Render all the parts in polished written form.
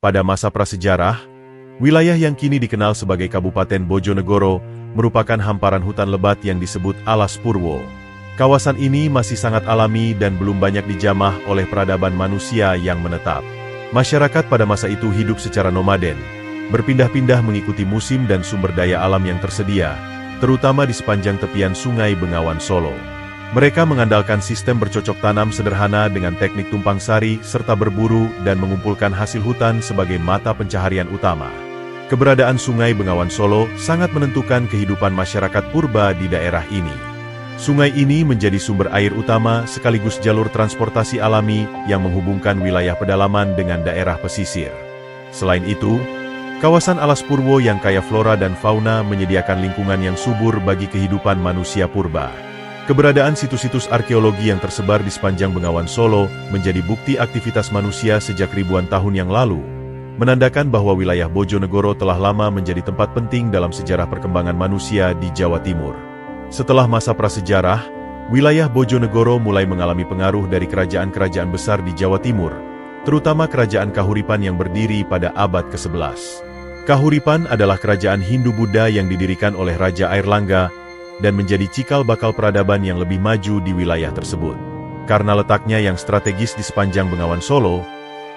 Pada masa prasejarah, wilayah yang kini dikenal sebagai Kabupaten Bojonegoro merupakan hamparan hutan lebat yang disebut Alas Purwo. Kawasan ini masih sangat alami dan belum banyak dijamah oleh peradaban manusia yang menetap. Masyarakat pada masa itu hidup secara nomaden, berpindah-pindah mengikuti musim dan sumber daya alam yang tersedia, terutama di sepanjang tepian Sungai Bengawan Solo. Mereka mengandalkan sistem bercocok tanam sederhana dengan teknik tumpang sari serta berburu dan mengumpulkan hasil hutan sebagai mata pencaharian utama. Keberadaan Sungai Bengawan Solo sangat menentukan kehidupan masyarakat purba di daerah ini. Sungai ini menjadi sumber air utama sekaligus jalur transportasi alami yang menghubungkan wilayah pedalaman dengan daerah pesisir. Selain itu, kawasan Alas Purwo yang kaya flora dan fauna menyediakan lingkungan yang subur bagi kehidupan manusia purba. Keberadaan situs-situs arkeologi yang tersebar di sepanjang Bengawan Solo menjadi bukti aktivitas manusia sejak ribuan tahun yang lalu, menandakan bahwa wilayah Bojonegoro telah lama menjadi tempat penting dalam sejarah perkembangan manusia di Jawa Timur. Setelah masa prasejarah, wilayah Bojonegoro mulai mengalami pengaruh dari kerajaan-kerajaan besar di Jawa Timur, terutama kerajaan Kahuripan yang berdiri pada abad ke-11. Kahuripan adalah kerajaan Hindu-Buddha yang didirikan oleh Raja Airlangga dan menjadi cikal bakal peradaban yang lebih maju di wilayah tersebut. Karena letaknya yang strategis di sepanjang Bengawan Solo,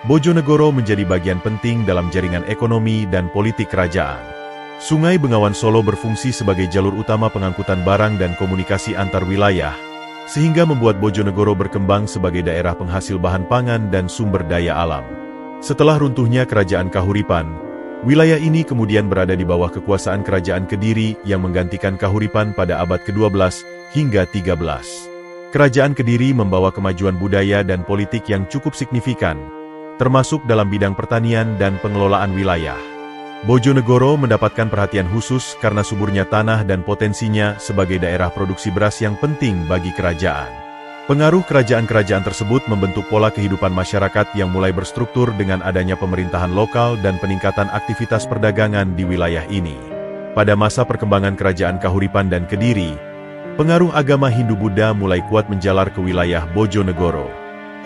Bojonegoro menjadi bagian penting dalam jaringan ekonomi dan politik kerajaan. Sungai Bengawan Solo berfungsi sebagai jalur utama pengangkutan barang dan komunikasi antar wilayah, sehingga membuat Bojonegoro berkembang sebagai daerah penghasil bahan pangan dan sumber daya alam. Setelah runtuhnya kerajaan Kahuripan, wilayah ini kemudian berada di bawah kekuasaan kerajaan Kediri yang menggantikan Kahuripan pada abad ke-12 hingga 13. Kerajaan Kediri membawa kemajuan budaya dan politik yang cukup signifikan, termasuk dalam bidang pertanian dan pengelolaan wilayah. Bojonegoro mendapatkan perhatian khusus karena suburnya tanah dan potensinya sebagai daerah produksi beras yang penting bagi kerajaan. Pengaruh kerajaan-kerajaan tersebut membentuk pola kehidupan masyarakat yang mulai berstruktur dengan adanya pemerintahan lokal dan peningkatan aktivitas perdagangan di wilayah ini. Pada masa perkembangan kerajaan Kahuripan dan Kediri, pengaruh agama Hindu-Buddha mulai kuat menjalar ke wilayah Bojonegoro.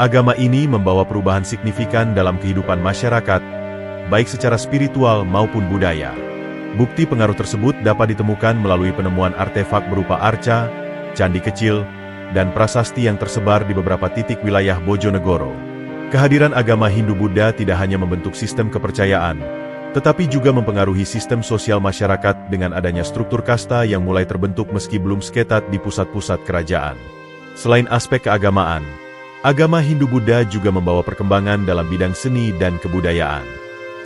Agama ini membawa perubahan signifikan dalam kehidupan masyarakat, baik secara spiritual maupun budaya. Bukti pengaruh tersebut dapat ditemukan melalui penemuan artefak berupa arca, candi kecil, dan prasasti yang tersebar di beberapa titik wilayah Bojonegoro. Kehadiran agama Hindu-Buddha tidak hanya membentuk sistem kepercayaan, tetapi juga mempengaruhi sistem sosial masyarakat dengan adanya struktur kasta yang mulai terbentuk meski belum seketat di pusat-pusat kerajaan. Selain aspek keagamaan, agama Hindu-Buddha juga membawa perkembangan dalam bidang seni dan kebudayaan.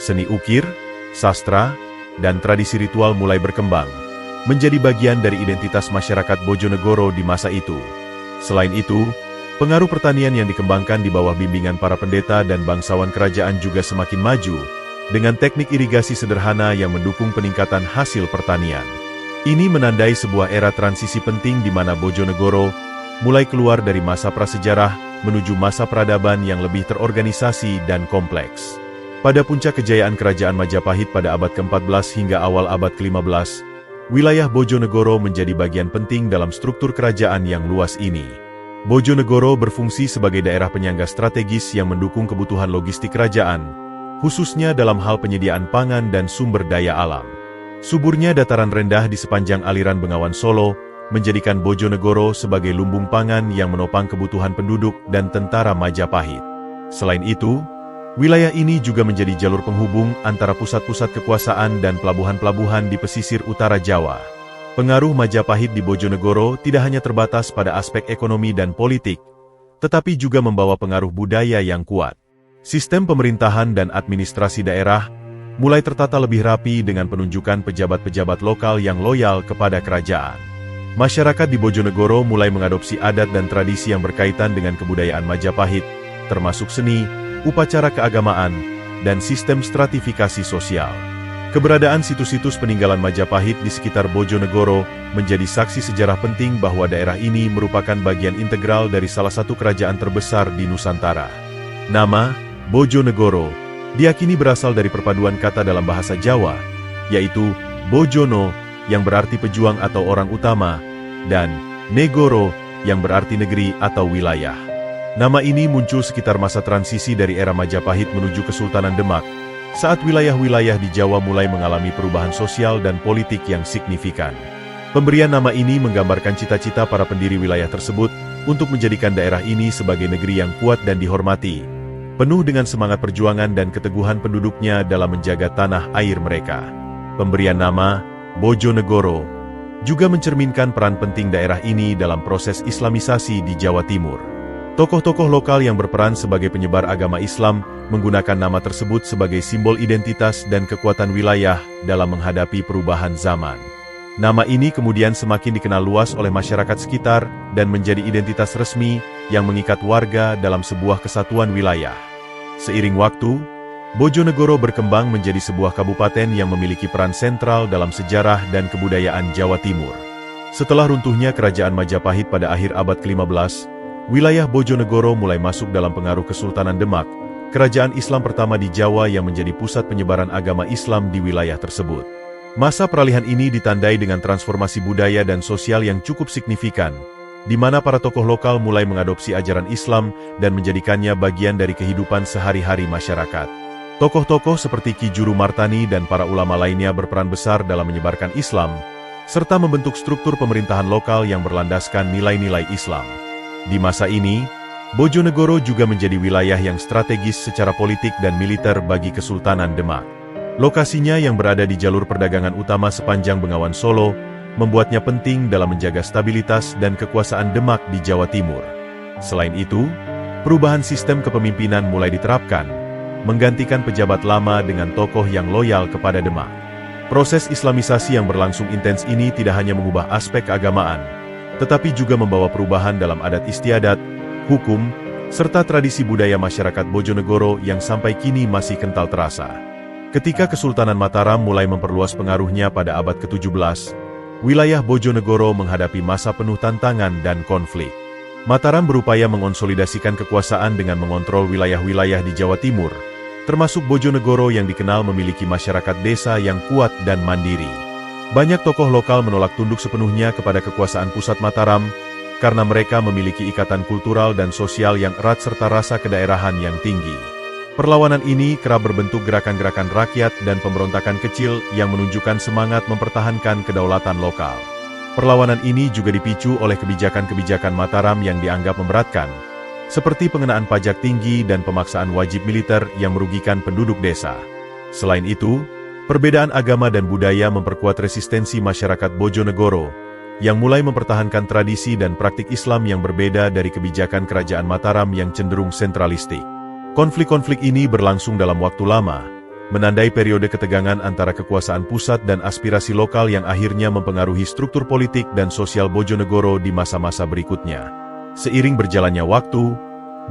Seni ukir, sastra, dan tradisi ritual mulai berkembang, menjadi bagian dari identitas masyarakat Bojonegoro di masa itu. Selain itu, pengaruh pertanian yang dikembangkan di bawah bimbingan para pendeta dan bangsawan kerajaan juga semakin maju, dengan teknik irigasi sederhana yang mendukung peningkatan hasil pertanian. Ini menandai sebuah era transisi penting di mana Bojonegoro mulai keluar dari masa prasejarah menuju masa peradaban yang lebih terorganisasi dan kompleks. Pada puncak kejayaan kerajaan Majapahit pada abad ke-14 hingga awal abad ke-15, wilayah Bojonegoro menjadi bagian penting dalam struktur kerajaan yang luas ini. Bojonegoro berfungsi sebagai daerah penyangga strategis yang mendukung kebutuhan logistik kerajaan, khususnya dalam hal penyediaan pangan dan sumber daya alam. Suburnya dataran rendah di sepanjang aliran Bengawan Solo menjadikan Bojonegoro sebagai lumbung pangan yang menopang kebutuhan penduduk dan tentara Majapahit. Selain itu, wilayah ini juga menjadi jalur penghubung antara pusat-pusat kekuasaan dan pelabuhan-pelabuhan di pesisir utara Jawa. Pengaruh Majapahit di Bojonegoro tidak hanya terbatas pada aspek ekonomi dan politik, tetapi juga membawa pengaruh budaya yang kuat. Sistem pemerintahan dan administrasi daerah mulai tertata lebih rapi dengan penunjukan pejabat-pejabat lokal yang loyal kepada kerajaan. Masyarakat di Bojonegoro mulai mengadopsi adat dan tradisi yang berkaitan dengan kebudayaan Majapahit, termasuk seni, upacara keagamaan, dan sistem stratifikasi sosial. Keberadaan situs-situs peninggalan Majapahit di sekitar Bojonegoro menjadi saksi sejarah penting bahwa daerah ini merupakan bagian integral dari salah satu kerajaan terbesar di Nusantara. Nama Bojonegoro diyakini berasal dari perpaduan kata dalam bahasa Jawa, yaitu Bojono yang berarti pejuang atau orang utama, dan Negoro yang berarti negeri atau wilayah. Nama ini muncul sekitar masa transisi dari era Majapahit menuju Kesultanan Demak, saat wilayah-wilayah di Jawa mulai mengalami perubahan sosial dan politik yang signifikan. Pemberian nama ini menggambarkan cita-cita para pendiri wilayah tersebut untuk menjadikan daerah ini sebagai negeri yang kuat dan dihormati, penuh dengan semangat perjuangan dan keteguhan penduduknya dalam menjaga tanah air mereka. Pemberian nama Bojonegoro juga mencerminkan peran penting daerah ini dalam proses Islamisasi di Jawa Timur. Tokoh-tokoh lokal yang berperan sebagai penyebar agama Islam menggunakan nama tersebut sebagai simbol identitas dan kekuatan wilayah dalam menghadapi perubahan zaman. Nama ini kemudian semakin dikenal luas oleh masyarakat sekitar dan menjadi identitas resmi yang mengikat warga dalam sebuah kesatuan wilayah. Seiring waktu, Bojonegoro berkembang menjadi sebuah kabupaten yang memiliki peran sentral dalam sejarah dan kebudayaan Jawa Timur. Setelah runtuhnya Kerajaan Majapahit pada akhir abad ke-15, wilayah Bojonegoro mulai masuk dalam pengaruh Kesultanan Demak, kerajaan Islam pertama di Jawa yang menjadi pusat penyebaran agama Islam di wilayah tersebut. Masa peralihan ini ditandai dengan transformasi budaya dan sosial yang cukup signifikan, di mana para tokoh lokal mulai mengadopsi ajaran Islam dan menjadikannya bagian dari kehidupan sehari-hari masyarakat. Tokoh-tokoh seperti Ki Juru Martani dan para ulama lainnya berperan besar dalam menyebarkan Islam, serta membentuk struktur pemerintahan lokal yang berlandaskan nilai-nilai Islam. Di masa ini, Bojonegoro juga menjadi wilayah yang strategis secara politik dan militer bagi Kesultanan Demak. Lokasinya yang berada di jalur perdagangan utama sepanjang Bengawan Solo, membuatnya penting dalam menjaga stabilitas dan kekuasaan Demak di Jawa Timur. Selain itu, perubahan sistem kepemimpinan mulai diterapkan, menggantikan pejabat lama dengan tokoh yang loyal kepada Demak. Proses Islamisasi yang berlangsung intens ini tidak hanya mengubah aspek keagamaan, tetapi juga membawa perubahan dalam adat istiadat, hukum, serta tradisi budaya masyarakat Bojonegoro yang sampai kini masih kental terasa. Ketika Kesultanan Mataram mulai memperluas pengaruhnya pada abad ke-17, wilayah Bojonegoro menghadapi masa penuh tantangan dan konflik. Mataram berupaya mengonsolidasikan kekuasaan dengan mengontrol wilayah-wilayah di Jawa Timur, termasuk Bojonegoro yang dikenal memiliki masyarakat desa yang kuat dan mandiri. Banyak tokoh lokal menolak tunduk sepenuhnya kepada kekuasaan pusat Mataram, karena mereka memiliki ikatan kultural dan sosial yang erat serta rasa kedaerahan yang tinggi. Perlawanan ini kerap berbentuk gerakan-gerakan rakyat dan pemberontakan kecil yang menunjukkan semangat mempertahankan kedaulatan lokal. Perlawanan ini juga dipicu oleh kebijakan-kebijakan Mataram yang dianggap memberatkan, seperti pengenaan pajak tinggi dan pemaksaan wajib militer yang merugikan penduduk desa. Selain itu, perbedaan agama dan budaya memperkuat resistensi masyarakat Bojonegoro, yang mulai mempertahankan tradisi dan praktik Islam yang berbeda dari kebijakan kerajaan Mataram yang cenderung sentralistik. Konflik-konflik ini berlangsung dalam waktu lama, menandai periode ketegangan antara kekuasaan pusat dan aspirasi lokal yang akhirnya mempengaruhi struktur politik dan sosial Bojonegoro di masa-masa berikutnya. Seiring berjalannya waktu,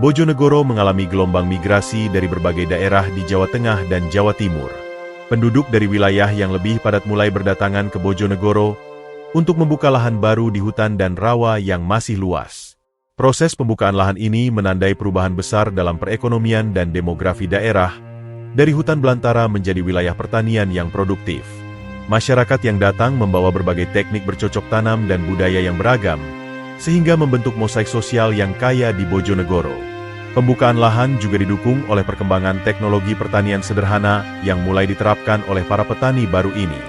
Bojonegoro mengalami gelombang migrasi dari berbagai daerah di Jawa Tengah dan Jawa Timur. Penduduk dari wilayah yang lebih padat mulai berdatangan ke Bojonegoro untuk membuka lahan baru di hutan dan rawa yang masih luas. Proses pembukaan lahan ini menandai perubahan besar dalam perekonomian dan demografi daerah, dari hutan belantara menjadi wilayah pertanian yang produktif. Masyarakat yang datang membawa berbagai teknik bercocok tanam dan budaya yang beragam, sehingga membentuk mosaik sosial yang kaya di Bojonegoro. Pembukaan lahan juga didukung oleh perkembangan teknologi pertanian sederhana yang mulai diterapkan oleh para petani baru ini.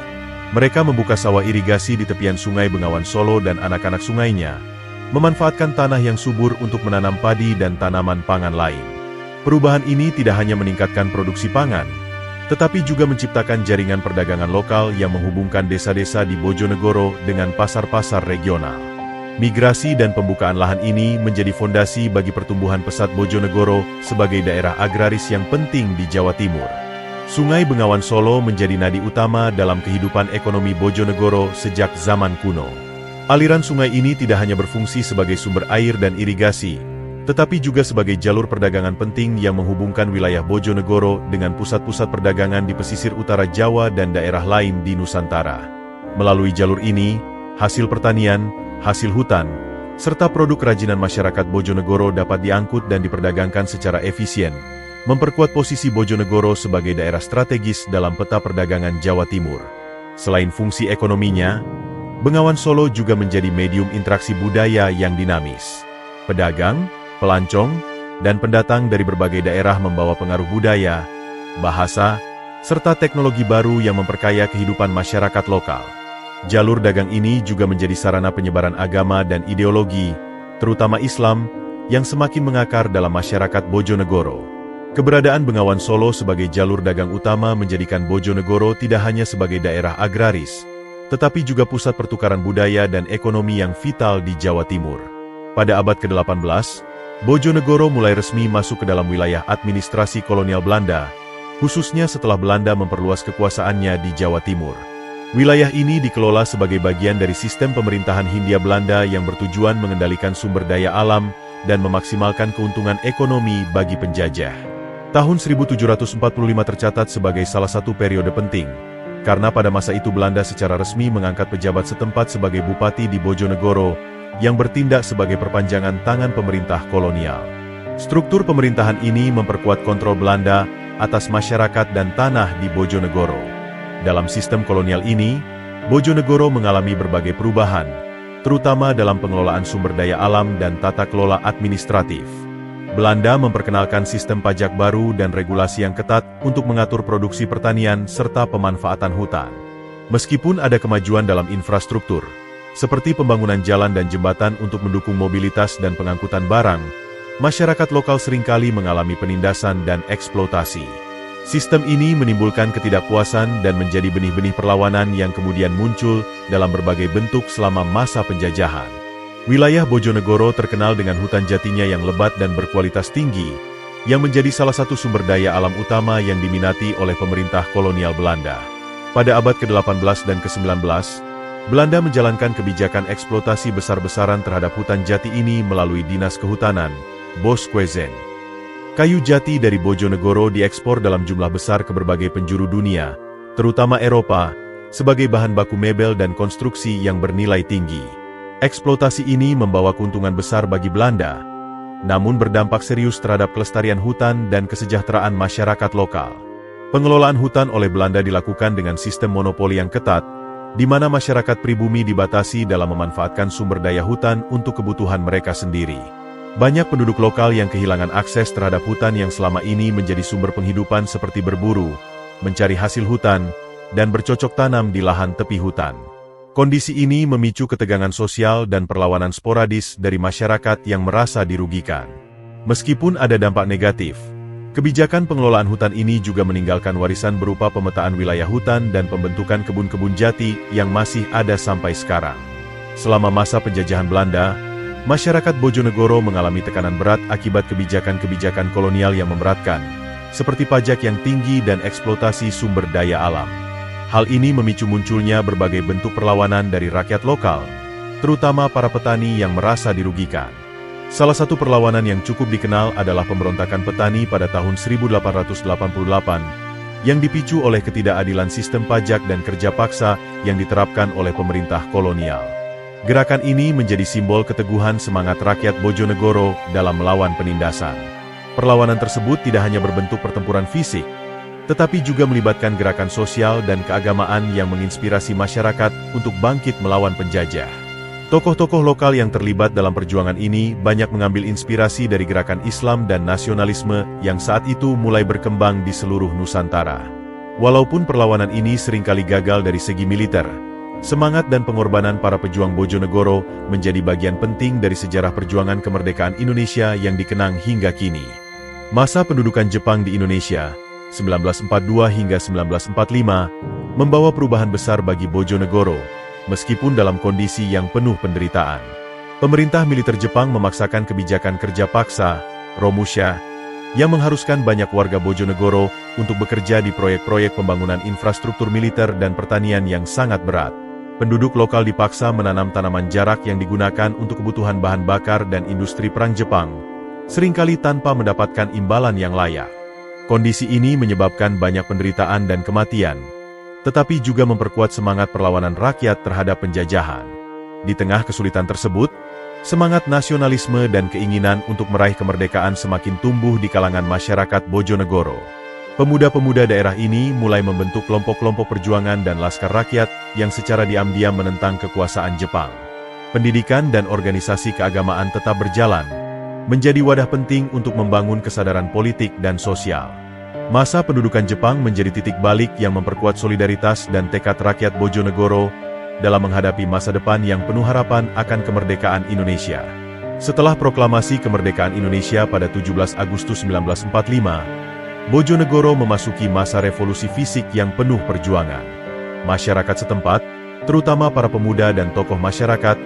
Mereka membuka sawah irigasi di tepian Sungai Bengawan Solo dan anak-anak sungainya, memanfaatkan tanah yang subur untuk menanam padi dan tanaman pangan lain. Perubahan ini tidak hanya meningkatkan produksi pangan, tetapi juga menciptakan jaringan perdagangan lokal yang menghubungkan desa-desa di Bojonegoro dengan pasar-pasar regional. Migrasi dan pembukaan lahan ini menjadi fondasi bagi pertumbuhan pesat Bojonegoro sebagai daerah agraris yang penting di Jawa Timur. Sungai Bengawan Solo menjadi nadi utama dalam kehidupan ekonomi Bojonegoro sejak zaman kuno. Aliran sungai ini tidak hanya berfungsi sebagai sumber air dan irigasi, tetapi juga sebagai jalur perdagangan penting yang menghubungkan wilayah Bojonegoro dengan pusat-pusat perdagangan di pesisir utara Jawa dan daerah lain di Nusantara. Melalui jalur ini, hasil pertanian, hasil hutan, serta produk kerajinan masyarakat Bojonegoro dapat diangkut dan diperdagangkan secara efisien, memperkuat posisi Bojonegoro sebagai daerah strategis dalam peta perdagangan Jawa Timur. Selain fungsi ekonominya, Bengawan Solo juga menjadi medium interaksi budaya yang dinamis. Pedagang, pelancong, dan pendatang dari berbagai daerah membawa pengaruh budaya, bahasa, serta teknologi baru yang memperkaya kehidupan masyarakat lokal. Jalur dagang ini juga menjadi sarana penyebaran agama dan ideologi, terutama Islam, yang semakin mengakar dalam masyarakat Bojonegoro. Keberadaan Bengawan Solo sebagai jalur dagang utama menjadikan Bojonegoro tidak hanya sebagai daerah agraris, tetapi juga pusat pertukaran budaya dan ekonomi yang vital di Jawa Timur. Pada abad ke-18, Bojonegoro mulai resmi masuk ke dalam wilayah administrasi kolonial Belanda, khususnya setelah Belanda memperluas kekuasaannya di Jawa Timur. Wilayah ini dikelola sebagai bagian dari sistem pemerintahan Hindia Belanda yang bertujuan mengendalikan sumber daya alam dan memaksimalkan keuntungan ekonomi bagi penjajah. Tahun 1745 tercatat sebagai salah satu periode penting, karena pada masa itu Belanda secara resmi mengangkat pejabat setempat sebagai bupati di Bojonegoro, yang bertindak sebagai perpanjangan tangan pemerintah kolonial. Struktur pemerintahan ini memperkuat kontrol Belanda atas masyarakat dan tanah di Bojonegoro. Dalam sistem kolonial ini, Bojonegoro mengalami berbagai perubahan, terutama dalam pengelolaan sumber daya alam dan tata kelola administratif. Belanda memperkenalkan sistem pajak baru dan regulasi yang ketat untuk mengatur produksi pertanian serta pemanfaatan hutan. Meskipun ada kemajuan dalam infrastruktur, seperti pembangunan jalan dan jembatan untuk mendukung mobilitas dan pengangkutan barang, masyarakat lokal seringkali mengalami penindasan dan eksploitasi. Sistem ini menimbulkan ketidakpuasan dan menjadi benih-benih perlawanan yang kemudian muncul dalam berbagai bentuk selama masa penjajahan. Wilayah Bojonegoro terkenal dengan hutan jatinya yang lebat dan berkualitas tinggi, yang menjadi salah satu sumber daya alam utama yang diminati oleh pemerintah kolonial Belanda. Pada abad ke-18 dan ke-19, Belanda menjalankan kebijakan eksploitasi besar-besaran terhadap hutan jati ini melalui Dinas Kehutanan, Bosquezen. Kayu jati dari Bojonegoro diekspor dalam jumlah besar ke berbagai penjuru dunia, terutama Eropa, sebagai bahan baku mebel dan konstruksi yang bernilai tinggi. Eksploitasi ini membawa keuntungan besar bagi Belanda, namun berdampak serius terhadap kelestarian hutan dan kesejahteraan masyarakat lokal. Pengelolaan hutan oleh Belanda dilakukan dengan sistem monopoli yang ketat, di mana masyarakat pribumi dibatasi dalam memanfaatkan sumber daya hutan untuk kebutuhan mereka sendiri. Banyak penduduk lokal yang kehilangan akses terhadap hutan yang selama ini menjadi sumber penghidupan seperti berburu, mencari hasil hutan, dan bercocok tanam di lahan tepi hutan. Kondisi ini memicu ketegangan sosial dan perlawanan sporadis dari masyarakat yang merasa dirugikan. Meskipun ada dampak negatif, kebijakan pengelolaan hutan ini juga meninggalkan warisan berupa pemetaan wilayah hutan dan pembentukan kebun-kebun jati yang masih ada sampai sekarang. Selama masa penjajahan Belanda, masyarakat Bojonegoro mengalami tekanan berat akibat kebijakan-kebijakan kolonial yang memberatkan, seperti pajak yang tinggi dan eksploitasi sumber daya alam. Hal ini memicu munculnya berbagai bentuk perlawanan dari rakyat lokal, terutama para petani yang merasa dirugikan. Salah satu perlawanan yang cukup dikenal adalah pemberontakan petani pada tahun 1888, yang dipicu oleh ketidakadilan sistem pajak dan kerja paksa yang diterapkan oleh pemerintah kolonial. Gerakan ini menjadi simbol keteguhan semangat rakyat Bojonegoro dalam melawan penindasan. Perlawanan tersebut tidak hanya berbentuk pertempuran fisik, tetapi juga melibatkan gerakan sosial dan keagamaan yang menginspirasi masyarakat untuk bangkit melawan penjajah. Tokoh-tokoh lokal yang terlibat dalam perjuangan ini banyak mengambil inspirasi dari gerakan Islam dan nasionalisme yang saat itu mulai berkembang di seluruh Nusantara. Walaupun perlawanan ini seringkali gagal dari segi militer, semangat dan pengorbanan para pejuang Bojonegoro menjadi bagian penting dari sejarah perjuangan kemerdekaan Indonesia yang dikenang hingga kini. Masa pendudukan Jepang di Indonesia 1942 hingga 1945, membawa perubahan besar bagi Bojonegoro, meskipun dalam kondisi yang penuh penderitaan. Pemerintah militer Jepang memaksakan kebijakan kerja paksa, Romusha, yang mengharuskan banyak warga Bojonegoro untuk bekerja di proyek-proyek pembangunan infrastruktur militer dan pertanian yang sangat berat. Penduduk lokal dipaksa menanam tanaman jarak yang digunakan untuk kebutuhan bahan bakar dan industri perang Jepang, seringkali tanpa mendapatkan imbalan yang layak. Kondisi ini menyebabkan banyak penderitaan dan kematian, tetapi juga memperkuat semangat perlawanan rakyat terhadap penjajahan. Di tengah kesulitan tersebut, semangat nasionalisme dan keinginan untuk meraih kemerdekaan semakin tumbuh di kalangan masyarakat Bojonegoro. Pemuda-pemuda daerah ini mulai membentuk kelompok-kelompok perjuangan dan laskar rakyat yang secara diam-diam menentang kekuasaan Jepang. Pendidikan dan organisasi keagamaan tetap berjalan, menjadi wadah penting untuk membangun kesadaran politik dan sosial. Masa pendudukan Jepang menjadi titik balik yang memperkuat solidaritas dan tekad rakyat Bojonegoro dalam menghadapi masa depan yang penuh harapan akan kemerdekaan Indonesia. Setelah proklamasi kemerdekaan Indonesia pada 17 Agustus 1945, Bojonegoro memasuki masa revolusi fisik yang penuh perjuangan. Masyarakat setempat, terutama para pemuda dan tokoh masyarakat,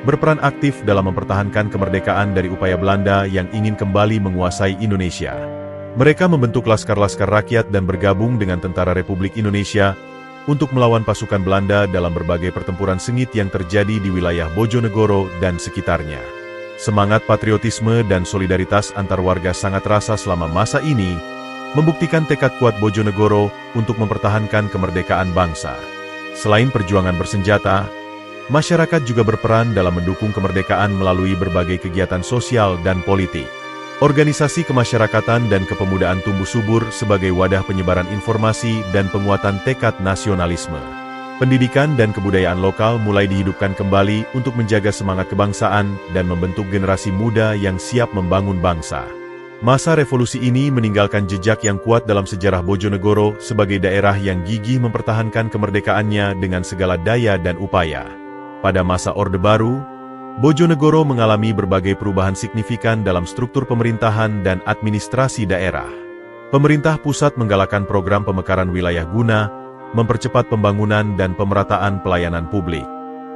berperan aktif dalam mempertahankan kemerdekaan dari upaya Belanda yang ingin kembali menguasai Indonesia. Mereka membentuk laskar-laskar rakyat dan bergabung dengan Tentara Republik Indonesia untuk melawan pasukan Belanda dalam berbagai pertempuran sengit yang terjadi di wilayah Bojonegoro dan sekitarnya. Semangat patriotisme dan solidaritas antar warga sangat terasa selama masa ini, membuktikan tekad kuat Bojonegoro untuk mempertahankan kemerdekaan bangsa. Selain perjuangan bersenjata, masyarakat juga berperan dalam mendukung kemerdekaan melalui berbagai kegiatan sosial dan politik. Organisasi kemasyarakatan dan kepemudaan tumbuh subur sebagai wadah penyebaran informasi dan penguatan tekad nasionalisme. Pendidikan dan kebudayaan lokal mulai dihidupkan kembali untuk menjaga semangat kebangsaan dan membentuk generasi muda yang siap membangun bangsa. Masa revolusi ini meninggalkan jejak yang kuat dalam sejarah Bojonegoro sebagai daerah yang gigih mempertahankan kemerdekaannya dengan segala daya dan upaya. Pada masa Orde Baru, Bojonegoro mengalami berbagai perubahan signifikan dalam struktur pemerintahan dan administrasi daerah. Pemerintah pusat menggalakkan program pemekaran wilayah guna, mempercepat pembangunan dan pemerataan pelayanan publik.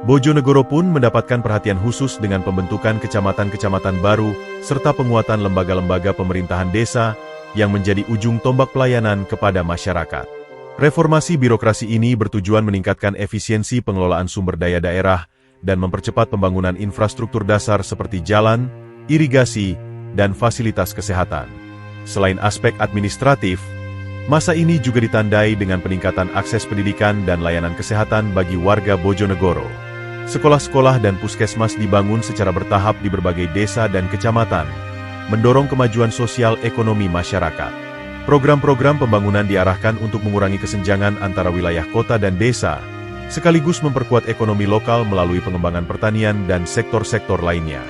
Bojonegoro pun mendapatkan perhatian khusus dengan pembentukan kecamatan-kecamatan baru, serta penguatan lembaga-lembaga pemerintahan desa yang menjadi ujung tombak pelayanan kepada masyarakat. Reformasi birokrasi ini bertujuan meningkatkan efisiensi pengelolaan sumber daya daerah, dan mempercepat pembangunan infrastruktur dasar seperti jalan, irigasi, dan fasilitas kesehatan. Selain aspek administratif, masa ini juga ditandai dengan peningkatan akses pendidikan dan layanan kesehatan bagi warga Bojonegoro. Sekolah-sekolah dan puskesmas dibangun secara bertahap di berbagai desa dan kecamatan, mendorong kemajuan sosial ekonomi masyarakat. Program-program pembangunan diarahkan untuk mengurangi kesenjangan antara wilayah kota dan desa, sekaligus memperkuat ekonomi lokal melalui pengembangan pertanian dan sektor-sektor lainnya.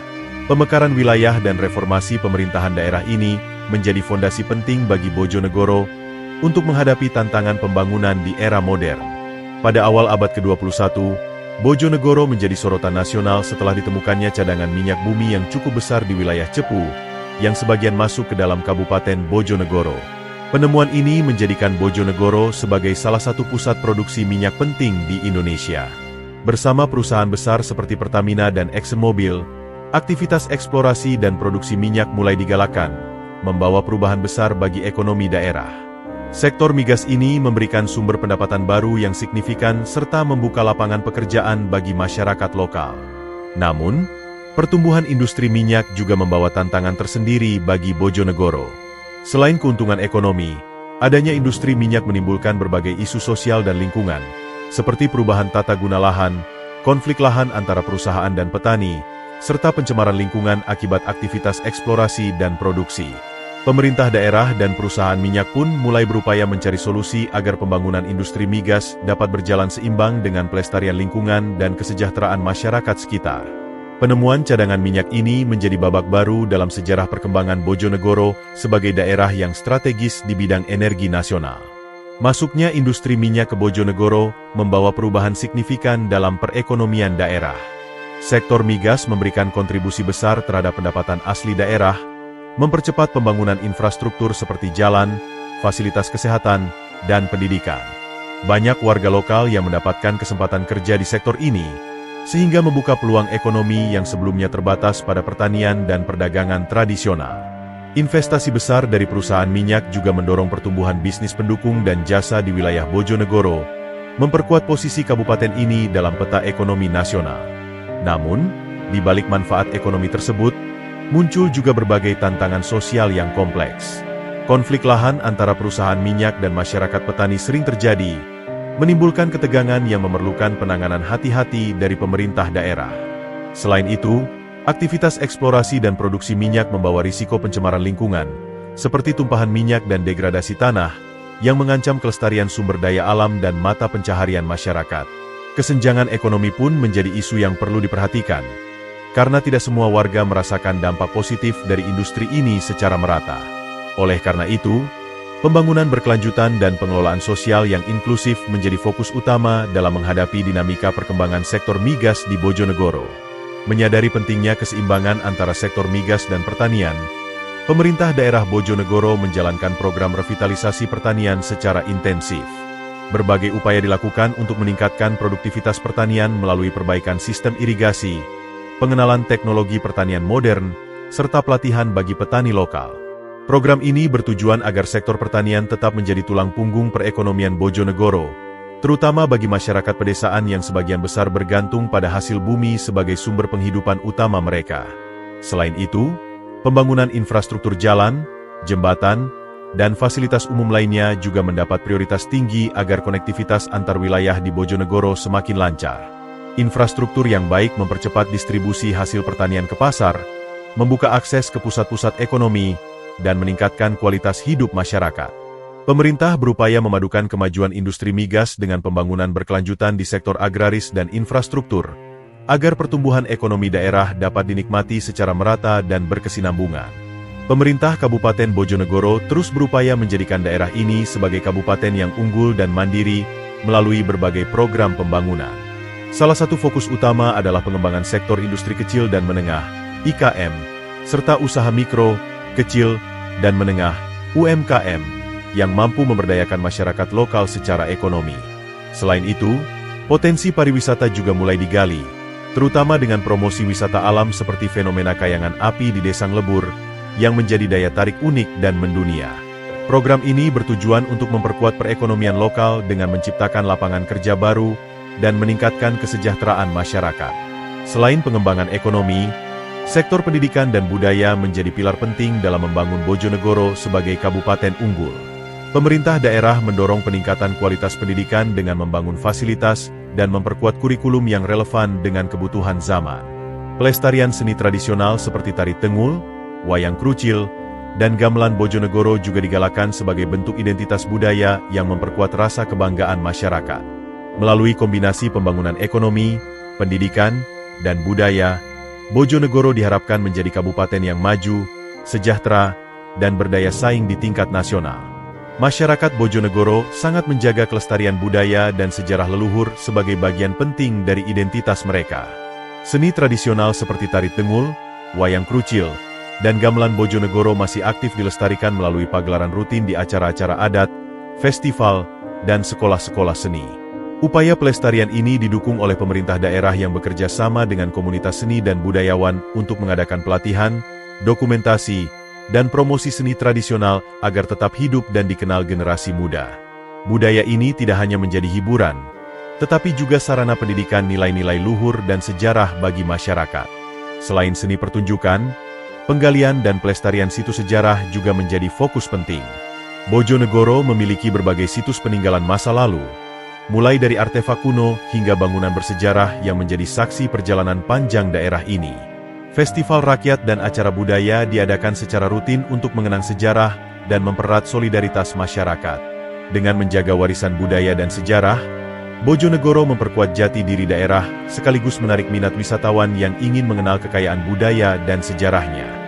Pemekaran wilayah dan reformasi pemerintahan daerah ini menjadi fondasi penting bagi Bojonegoro untuk menghadapi tantangan pembangunan di era modern. Pada awal abad ke-21, Bojonegoro menjadi sorotan nasional setelah ditemukannya cadangan minyak bumi yang cukup besar di wilayah Cepu, yang sebagian masuk ke dalam Kabupaten Bojonegoro. Penemuan ini menjadikan Bojonegoro sebagai salah satu pusat produksi minyak penting di Indonesia. Bersama perusahaan besar seperti Pertamina dan ExxonMobil, aktivitas eksplorasi dan produksi minyak mulai digalakkan, membawa perubahan besar bagi ekonomi daerah. Sektor migas ini memberikan sumber pendapatan baru yang signifikan serta membuka lapangan pekerjaan bagi masyarakat lokal. Namun, pertumbuhan industri minyak juga membawa tantangan tersendiri bagi Bojonegoro. Selain keuntungan ekonomi, adanya industri minyak menimbulkan berbagai isu sosial dan lingkungan, seperti perubahan tata guna lahan, konflik lahan antara perusahaan dan petani, serta pencemaran lingkungan akibat aktivitas eksplorasi dan produksi. Pemerintah daerah dan perusahaan minyak pun mulai berupaya mencari solusi agar pembangunan industri migas dapat berjalan seimbang dengan pelestarian lingkungan dan kesejahteraan masyarakat sekitar. Penemuan cadangan minyak ini menjadi babak baru dalam sejarah perkembangan Bojonegoro sebagai daerah yang strategis di bidang energi nasional. Masuknya industri minyak ke Bojonegoro membawa perubahan signifikan dalam perekonomian daerah. Sektor migas memberikan kontribusi besar terhadap pendapatan asli daerah, mempercepat pembangunan infrastruktur seperti jalan, fasilitas kesehatan, dan pendidikan. Banyak warga lokal yang mendapatkan kesempatan kerja di sektor ini, sehingga membuka peluang ekonomi yang sebelumnya terbatas pada pertanian dan perdagangan tradisional. Investasi besar dari perusahaan minyak juga mendorong pertumbuhan bisnis pendukung dan jasa di wilayah Bojonegoro, memperkuat posisi kabupaten ini dalam peta ekonomi nasional. Namun, di balik manfaat ekonomi tersebut, muncul juga berbagai tantangan sosial yang kompleks. Konflik lahan antara perusahaan minyak dan masyarakat petani sering terjadi, menimbulkan ketegangan yang memerlukan penanganan hati-hati dari pemerintah daerah. Selain itu, aktivitas eksplorasi dan produksi minyak membawa risiko pencemaran lingkungan, seperti tumpahan minyak dan degradasi tanah, yang mengancam kelestarian sumber daya alam dan mata pencaharian masyarakat. Kesenjangan ekonomi pun menjadi isu yang perlu diperhatikan, karena tidak semua warga merasakan dampak positif dari industri ini secara merata. Oleh karena itu, Pembangunan berkelanjutan dan pengelolaan sosial yang inklusif menjadi fokus utama dalam menghadapi dinamika perkembangan sektor migas di Bojonegoro. Menyadari pentingnya keseimbangan antara sektor migas dan pertanian, pemerintah daerah Bojonegoro menjalankan program revitalisasi pertanian secara intensif. Berbagai upaya dilakukan untuk meningkatkan produktivitas pertanian melalui perbaikan sistem irigasi, pengenalan teknologi pertanian modern, serta pelatihan bagi petani lokal. Program ini bertujuan agar sektor pertanian tetap menjadi tulang punggung perekonomian Bojonegoro, terutama bagi masyarakat pedesaan yang sebagian besar bergantung pada hasil bumi sebagai sumber penghidupan utama mereka. Selain itu, pembangunan infrastruktur jalan, jembatan, dan fasilitas umum lainnya juga mendapat prioritas tinggi agar konektivitas antar wilayah di Bojonegoro semakin lancar. Infrastruktur yang baik mempercepat distribusi hasil pertanian ke pasar, membuka akses ke pusat-pusat ekonomi, dan meningkatkan kualitas hidup masyarakat. Pemerintah berupaya memadukan kemajuan industri migas dengan pembangunan berkelanjutan di sektor agraris dan infrastruktur, agar pertumbuhan ekonomi daerah dapat dinikmati secara merata dan berkesinambungan. Pemerintah Kabupaten Bojonegoro terus berupaya menjadikan daerah ini sebagai kabupaten yang unggul dan mandiri melalui berbagai program pembangunan. Salah satu fokus utama adalah pengembangan sektor industri kecil dan menengah, IKM, serta usaha mikro, kecil, dan menengah, UMKM, yang mampu memberdayakan masyarakat lokal secara ekonomi. Selain itu, potensi pariwisata juga mulai digali, terutama dengan promosi wisata alam seperti fenomena kayangan api di Desa Nglebur, yang menjadi daya tarik unik dan mendunia. Program ini bertujuan untuk memperkuat perekonomian lokal dengan menciptakan lapangan kerja baru dan meningkatkan kesejahteraan masyarakat. Selain pengembangan ekonomi, sektor pendidikan dan budaya menjadi pilar penting dalam membangun Bojonegoro sebagai kabupaten unggul. Pemerintah daerah mendorong peningkatan kualitas pendidikan dengan membangun fasilitas dan memperkuat kurikulum yang relevan dengan kebutuhan zaman. Pelestarian seni tradisional seperti tari Tengul, wayang krucil, dan gamelan Bojonegoro juga digalakan sebagai bentuk identitas budaya yang memperkuat rasa kebanggaan masyarakat. Melalui kombinasi pembangunan ekonomi, pendidikan, dan budaya, Bojonegoro diharapkan menjadi kabupaten yang maju, sejahtera, dan berdaya saing di tingkat nasional. Masyarakat Bojonegoro sangat menjaga kelestarian budaya dan sejarah leluhur sebagai bagian penting dari identitas mereka. Seni tradisional seperti tari Tengul, wayang krucil, dan gamelan Bojonegoro masih aktif dilestarikan melalui pagelaran rutin di acara-acara adat, festival, dan sekolah-sekolah seni. Upaya pelestarian ini didukung oleh pemerintah daerah yang bekerja sama dengan komunitas seni dan budayawan untuk mengadakan pelatihan, dokumentasi, dan promosi seni tradisional agar tetap hidup dan dikenal generasi muda. Budaya ini tidak hanya menjadi hiburan, tetapi juga sarana pendidikan nilai-nilai luhur dan sejarah bagi masyarakat. Selain seni pertunjukan, penggalian dan pelestarian situs sejarah juga menjadi fokus penting. Bojonegoro memiliki berbagai situs peninggalan masa lalu, mulai dari artefak kuno hingga bangunan bersejarah yang menjadi saksi perjalanan panjang daerah ini. Festival rakyat dan acara budaya diadakan secara rutin untuk mengenang sejarah dan mempererat solidaritas masyarakat. Dengan menjaga warisan budaya dan sejarah, Bojonegoro memperkuat jati diri daerah sekaligus menarik minat wisatawan yang ingin mengenal kekayaan budaya dan sejarahnya.